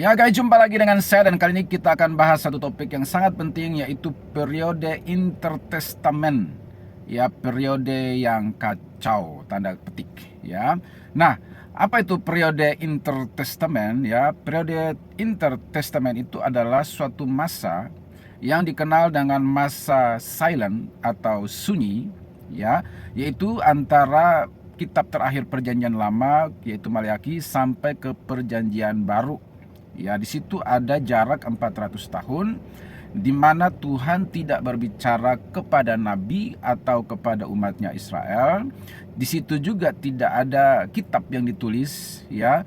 Ya guys, jumpa lagi dengan saya dan kali ini kita akan bahas satu topik yang sangat penting, yaitu periode intertestament. Ya, periode yang kacau, tanda petik ya. Nah, apa itu periode intertestament? Ya, periode intertestament itu adalah suatu masa yang dikenal dengan masa silent atau sunyi, ya, yaitu antara kitab terakhir perjanjian lama yaitu Maleakhi sampai ke perjanjian baru. Ya, di situ ada jarak 400 tahun di mana Tuhan tidak berbicara kepada nabi atau kepada umatnya Israel. Di situ juga tidak ada kitab yang ditulis, ya,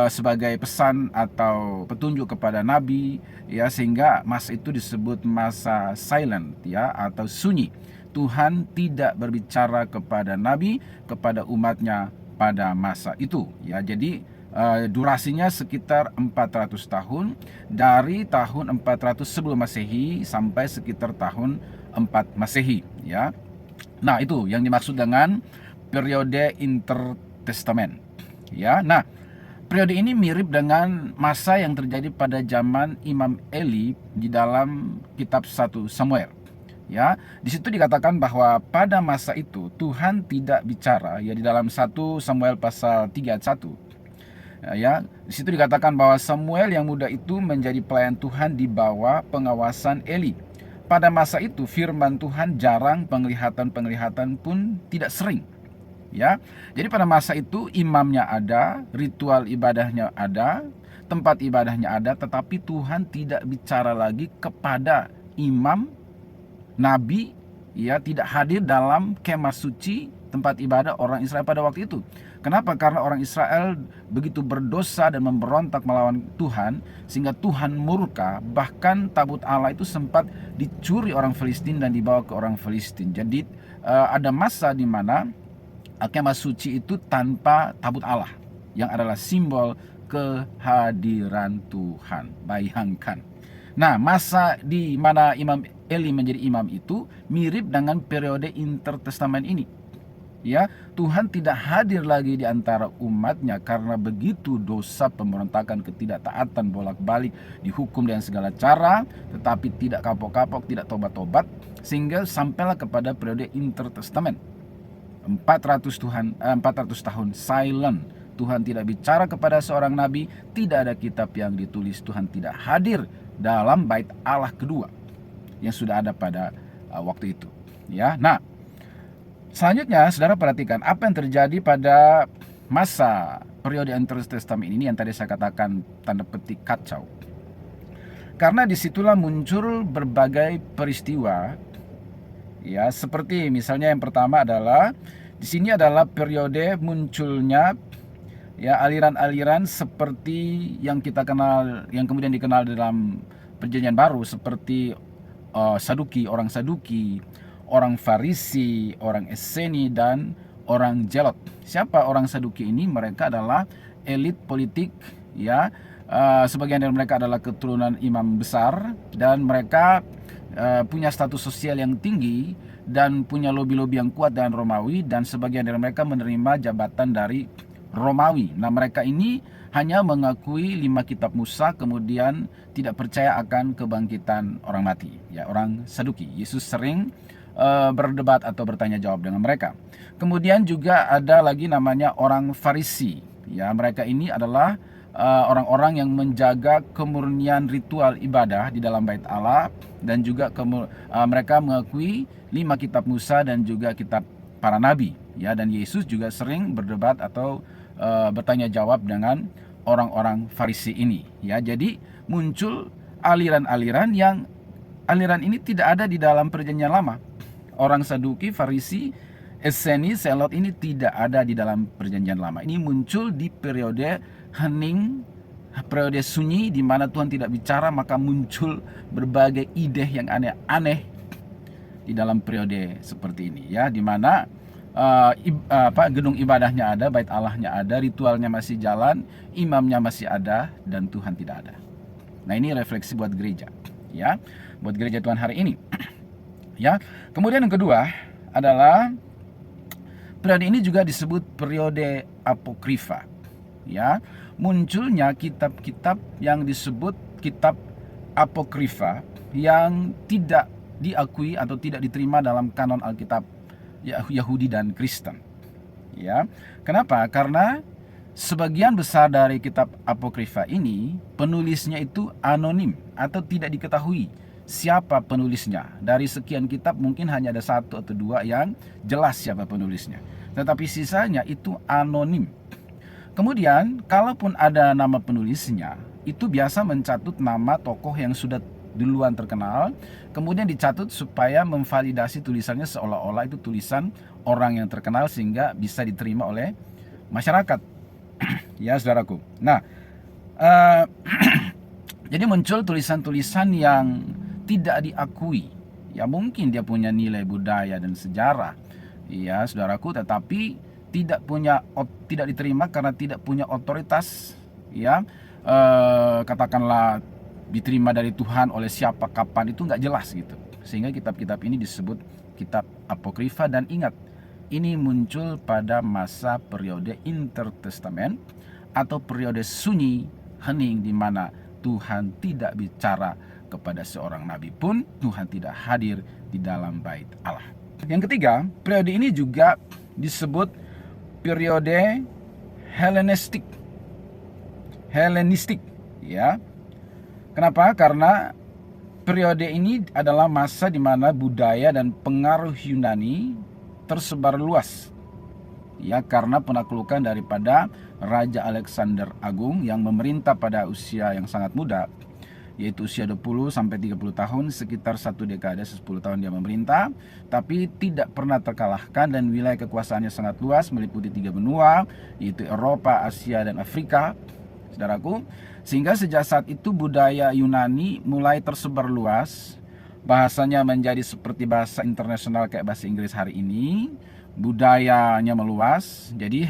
sebagai pesan atau petunjuk kepada nabi, ya, sehingga masa itu disebut masa silent, ya, atau sunyi. Tuhan tidak berbicara kepada nabi, kepada umatnya pada masa itu, ya. Jadi durasinya sekitar 400 tahun, dari tahun 400 sebelum Masehi sampai sekitar tahun 4 Masehi, ya. Nah, itu yang dimaksud dengan periode intertestament, ya. Nah, periode ini mirip dengan masa yang terjadi pada zaman Imam Eli di dalam kitab 1 Samuel. Ya, di situ dikatakan bahwa pada masa itu Tuhan tidak bicara, ya, di dalam 1 Samuel pasal 3 ayat 1. Ya, di situ dikatakan bahwa Samuel yang muda itu menjadi pelayan Tuhan di bawah pengawasan Eli. Pada masa itu firman Tuhan jarang, penglihatan pun tidak sering. Ya, jadi pada masa itu imamnya ada, ritual ibadahnya ada, tempat ibadahnya ada, tetapi Tuhan tidak bicara lagi kepada imam, nabi, ya, tidak hadir dalam kemah suci tempat ibadah orang Israel pada waktu itu. Kenapa? Karena orang Israel begitu berdosa dan memberontak melawan Tuhan, sehingga Tuhan murka. Bahkan tabut Allah itu sempat dicuri orang Filistin dan dibawa ke orang Filistin. Jadi ada masa di mana kemah suci itu tanpa tabut Allah, yang adalah simbol kehadiran Tuhan. Bayangkan. Nah, masa di mana Imam Eli menjadi imam itu mirip dengan periode intertestament ini. Ya, Tuhan tidak hadir lagi di antara umatnya karena begitu dosa, pemberontakan, ketidaktaatan, bolak-balik, dihukum dengan segala cara, tetapi tidak kapok-kapok, tidak tobat-tobat, sehingga sampailah kepada periode intertestament. 400 tahun silent. Tuhan tidak bicara kepada seorang nabi, tidak ada kitab yang ditulis, Tuhan tidak hadir dalam bait Allah kedua yang sudah ada pada waktu itu, ya. Nah, selanjutnya, saudara perhatikan apa yang terjadi pada masa periode intertestament ini yang tadi saya katakan tanda petik kacau. Karena disitulah muncul berbagai peristiwa, ya, seperti misalnya yang pertama adalah di sini adalah periode munculnya, ya, aliran-aliran seperti yang kita kenal, yang kemudian dikenal dalam perjanjian baru, seperti Saduki, orang Farisi, orang Esseni, dan orang Zelot. Siapa orang Saduki ini? Mereka adalah elit politik, ya. Sebagian dari mereka adalah keturunan imam besar, dan mereka punya status sosial yang tinggi dan punya lobi-lobi yang kuat dengan Romawi, dan sebagian dari mereka menerima jabatan dari Romawi. Nah, mereka ini hanya mengakui 5 kitab Musa, kemudian tidak percaya akan kebangkitan orang mati, ya, orang Saduki. Yesus sering berdebat atau bertanya jawab dengan mereka. Kemudian juga ada lagi namanya orang Farisi, ya. Mereka ini adalah orang-orang yang menjaga kemurnian ritual ibadah di dalam bait Allah, dan juga mereka mengakui 5 kitab Musa dan juga kitab para nabi, ya. Dan Yesus juga sering berdebat atau bertanya jawab dengan orang-orang Farisi ini, ya. Jadi muncul aliran-aliran yang aliran ini tidak ada di dalam perjanjian lama. Orang Saduki, Farisi, Esseni, Zelot ini tidak ada di dalam perjanjian lama. Ini muncul di periode hening, periode sunyi, di mana Tuhan tidak bicara, maka muncul berbagai ide yang aneh-aneh di dalam periode seperti ini, ya, di mana gedung ibadahnya ada, bait Allahnya ada, ritualnya masih jalan, imamnya masih ada, dan Tuhan tidak ada. Nah, ini refleksi buat gereja, ya, buat gereja Tuhan hari ini. Ya, kemudian yang kedua adalah periode ini juga disebut periode apokrifa. ya, munculnya kitab-kitab yang disebut kitab apokrifa yang tidak diakui atau tidak diterima dalam kanon Alkitab Yahudi dan Kristen. Ya, kenapa? Karena sebagian besar dari kitab apokrifa ini penulisnya itu anonim atau tidak diketahui siapa penulisnya. Dari sekian kitab mungkin hanya ada 1 atau 2 yang jelas siapa penulisnya, tetapi sisanya itu anonim. Kemudian kalaupun ada nama penulisnya, itu biasa mencatut nama tokoh yang sudah duluan terkenal, kemudian dicatut supaya memvalidasi tulisannya seolah-olah itu tulisan orang yang terkenal sehingga bisa diterima oleh masyarakat. Ya saudaraku. Nah, jadi muncul tulisan-tulisan yang tidak diakui. Ya mungkin dia punya nilai budaya dan sejarah, ya saudaraku, tetapi tidak diterima karena tidak punya otoritas, ya, katakanlah diterima dari Tuhan oleh siapa, kapan, itu nggak jelas gitu. Sehingga kitab-kitab ini disebut kitab apokrifa. Dan ingat, ini muncul pada masa periode intertestament atau periode sunyi hening, di mana Tuhan tidak bicara kepada seorang nabi pun, Tuhan tidak hadir di dalam bait Allah. Yang ketiga, periode ini juga disebut periode Helenistik, ya. Kenapa? Karena periode ini adalah masa di mana budaya dan pengaruh Yunani tersebar luas, ya, karena penaklukan daripada Raja Alexander Agung yang memerintah pada usia yang sangat muda, yaitu usia 20 sampai 30 tahun, sekitar 1 dekade, 10 tahun dia memerintah, tapi tidak pernah terkalahkan, dan wilayah kekuasaannya sangat luas, meliputi 3 benua, yaitu Eropa, Asia, dan Afrika, saudaraku. Sehingga sejak saat itu budaya Yunani mulai tersebar luas. Bahasanya menjadi seperti bahasa internasional kayak bahasa Inggris hari ini. Budayanya meluas. Jadi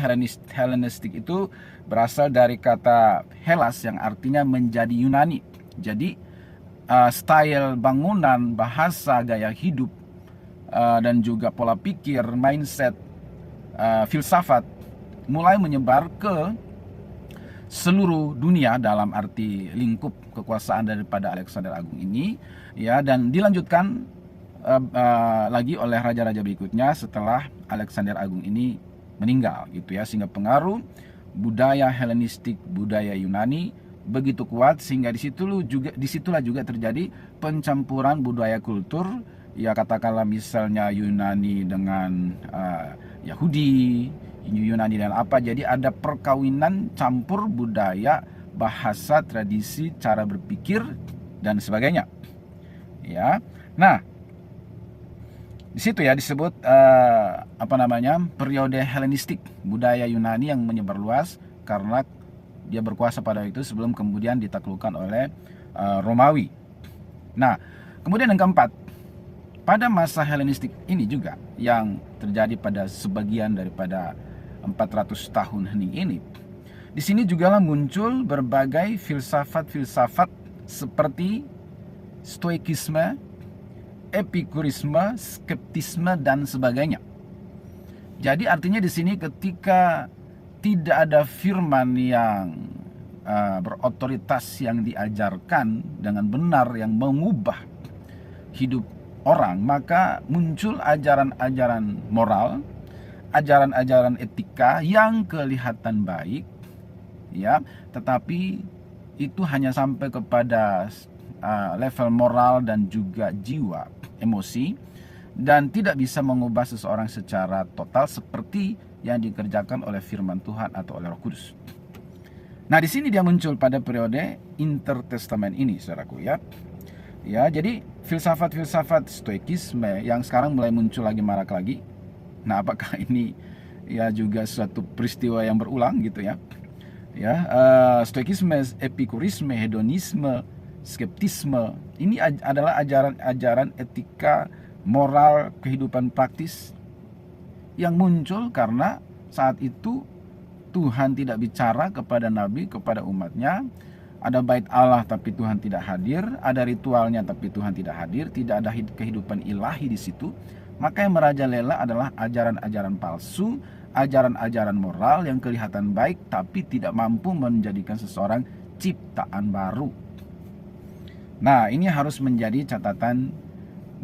Helenistik itu berasal dari kata Hellas yang artinya menjadi Yunani. Jadi style bangunan, bahasa, gaya hidup, dan juga pola pikir, mindset, filsafat mulai menyebar ke seluruh dunia dalam arti lingkup kekuasaan daripada Alexander Agung ini, ya, dan dilanjutkan lagi oleh raja-raja berikutnya setelah Alexander Agung ini meninggal, gitu ya, sehingga pengaruh budaya Helenistik, budaya Yunani begitu kuat, sehingga disitulah juga terjadi pencampuran budaya kultur, ya, katakanlah misalnya Yunani dengan Yahudi, Yunani dan apa, jadi ada perkawinan campur budaya, bahasa, tradisi, cara berpikir dan sebagainya, ya. Nah, di situ ya disebut periode Helenistik, budaya Yunani yang menyebar luas karena dia berkuasa pada itu sebelum kemudian ditaklukkan oleh Romawi. Nah, kemudian yang keempat, pada masa Helenistik ini juga yang terjadi pada sebagian daripada 400 tahun hening ini, di sini juga muncul berbagai filsafat seperti stoikisme, epikurisme, skeptisme dan sebagainya. Jadi artinya di sini ketika tidak ada firman yang berotoritas yang diajarkan dengan benar yang mengubah hidup orang, maka muncul ajaran-ajaran moral, ajaran-ajaran etika yang kelihatan baik, ya, tetapi itu hanya sampai kepada level moral dan juga jiwa, emosi, dan tidak bisa mengubah seseorang secara total seperti yang dikerjakan oleh firman Tuhan atau oleh Roh Kudus. Nah, di sini dia muncul pada periode intertestament ini, saudaraku, ya. Ya, jadi filsafat-filsafat stoikisme yang sekarang mulai muncul lagi, marak lagi. Nah, apakah ini ya juga suatu peristiwa yang berulang gitu ya? Ya, stoikisme, epikurisme, hedonisme, skeptisme, ini adalah ajaran-ajaran etika, moral, kehidupan praktis yang muncul karena saat itu Tuhan tidak bicara kepada nabi, kepada umatnya. Ada bait Allah tapi Tuhan tidak hadir, ada ritualnya tapi Tuhan tidak hadir, tidak ada kehidupan ilahi di situ. Maka yang merajalela adalah ajaran-ajaran palsu, ajaran-ajaran moral yang kelihatan baik tapi tidak mampu menjadikan seseorang ciptaan baru. Nah, ini harus menjadi catatan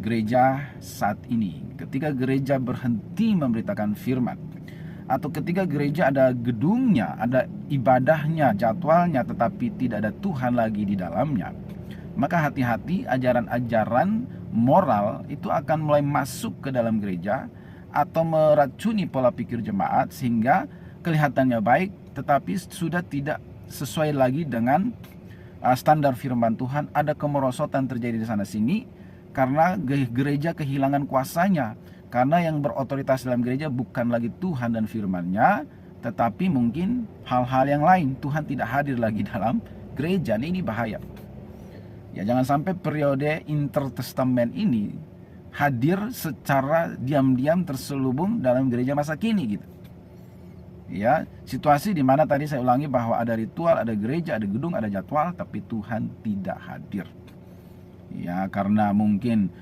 gereja saat ini. Ketika gereja berhenti memberitakan firman, atau ketika gereja ada gedungnya, ada ibadahnya, jadwalnya, tetapi tidak ada Tuhan lagi di dalamnya, maka hati-hati, ajaran-ajaran moral itu akan mulai masuk ke dalam gereja atau meracuni pola pikir jemaat sehingga kelihatannya baik tetapi sudah tidak sesuai lagi dengan standar firman Tuhan. Ada kemerosotan terjadi di sana sini karena gereja kehilangan kuasanya, karena yang berotoritas dalam gereja bukan lagi Tuhan dan firman-Nya, tetapi mungkin hal-hal yang lain. Tuhan tidak hadir lagi dalam gereja. Ini bahaya. Ya, jangan sampai periode intertestament ini hadir secara diam-diam terselubung dalam gereja masa kini gitu. Ya, situasi di mana tadi saya ulangi bahwa ada ritual, ada gereja, ada gedung, ada jadwal, tapi Tuhan tidak hadir. Ya, karena mungkin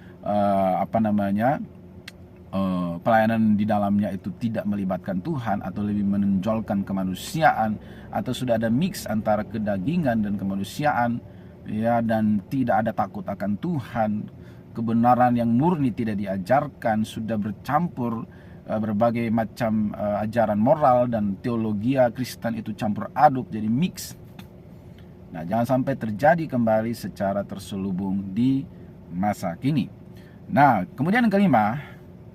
pelayanan di dalamnya itu tidak melibatkan Tuhan atau lebih menonjolkan kemanusiaan, atau sudah ada mix antara kedagingan dan kemanusiaan, ya, dan tidak ada takut akan Tuhan. Kebenaran yang murni tidak diajarkan, sudah bercampur berbagai macam ajaran moral dan teologi Kristen itu campur aduk jadi mix. Nah, jangan sampai terjadi kembali secara terselubung di masa kini. Nah, kemudian yang kelima,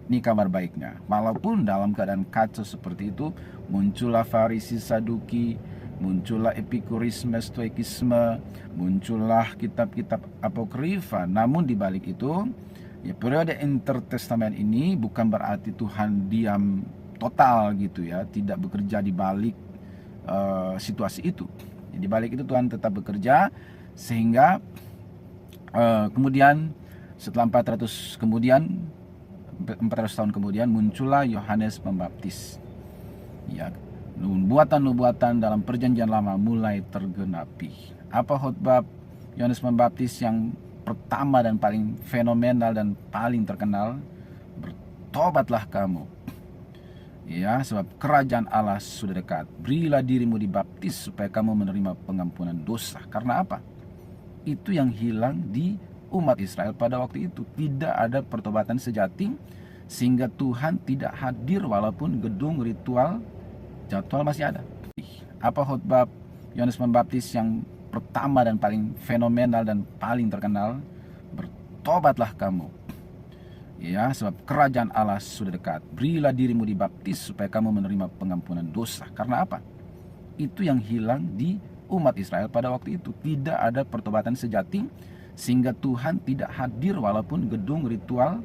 ini kabar baiknya. Walaupun dalam keadaan kacau seperti itu, muncullah Farisi Saduki, muncullah epikurisme, stoikisme, muncullah kitab-kitab apokrifa. Namun di balik itu, ya, periode intertestament ini bukan berarti Tuhan diam total gitu ya, tidak bekerja di balik situasi itu. Di balik itu Tuhan tetap bekerja sehingga kemudian setelah 400 tahun kemudian muncullah Yohanes Pembaptis. Ya, nubuatan-nubuatan dalam perjanjian lama mulai tergenapi. Apa khotbah Yohanes Pembaptis yang pertama dan paling fenomenal dan paling terkenal? Bertobatlah kamu, ya, sebab kerajaan Allah sudah dekat. Berilah dirimu dibaptis supaya kamu menerima pengampunan dosa. Karena apa? Itu yang hilang di umat Israel pada waktu itu. Tidak ada pertobatan sejati sehingga Tuhan tidak hadir walaupun gedung ritual jadwal masih ada. Apa khotbah Yohanes Pembaptis yang pertama dan paling fenomenal dan paling terkenal? Bertobatlah kamu, ya, sebab kerajaan Allah sudah dekat. Berilah dirimu dibaptis supaya kamu menerima pengampunan dosa. Karena apa? Itu yang hilang di umat Israel pada waktu itu. Tidak ada pertobatan sejati sehingga Tuhan tidak hadir walaupun gedung ritual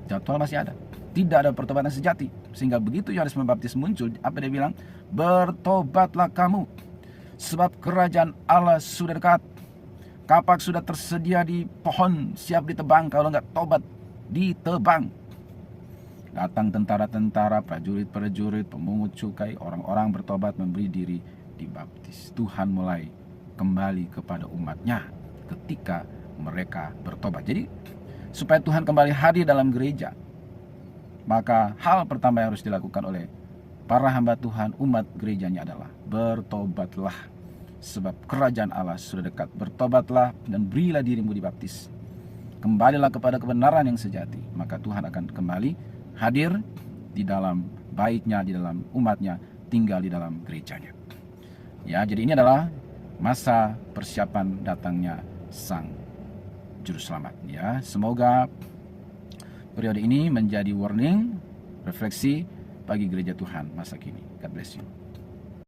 jadwal masih ada. Tidak ada pertobatan sejati sehingga begitu Yohanes Pembaptis muncul, apa dia bilang? Bertobatlah kamu sebab kerajaan Allah sudah dekat. Kapak sudah tersedia di pohon siap ditebang, kalau nggak tobat ditebang. Datang tentara-tentara, prajurit-prajurit, pemungut cukai, orang-orang bertobat, memberi diri dibaptis. Tuhan mulai kembali kepada umatnya ketika mereka bertobat. Jadi supaya Tuhan kembali hadir dalam gereja, maka hal pertama yang harus dilakukan oleh para hamba Tuhan, umat gerejanya adalah bertobatlah sebab kerajaan Allah sudah dekat. Bertobatlah dan berilah dirimu dibaptis. Kembalilah kepada kebenaran yang sejati, maka Tuhan akan kembali hadir di dalam baitnya, di dalam umatnya, tinggal di dalam gerejanya. Ya, jadi ini adalah masa persiapan datangnya Sang Juru Selamat. Ya, semoga periode ini menjadi warning, refleksi bagi gereja Tuhan masa kini. God bless you.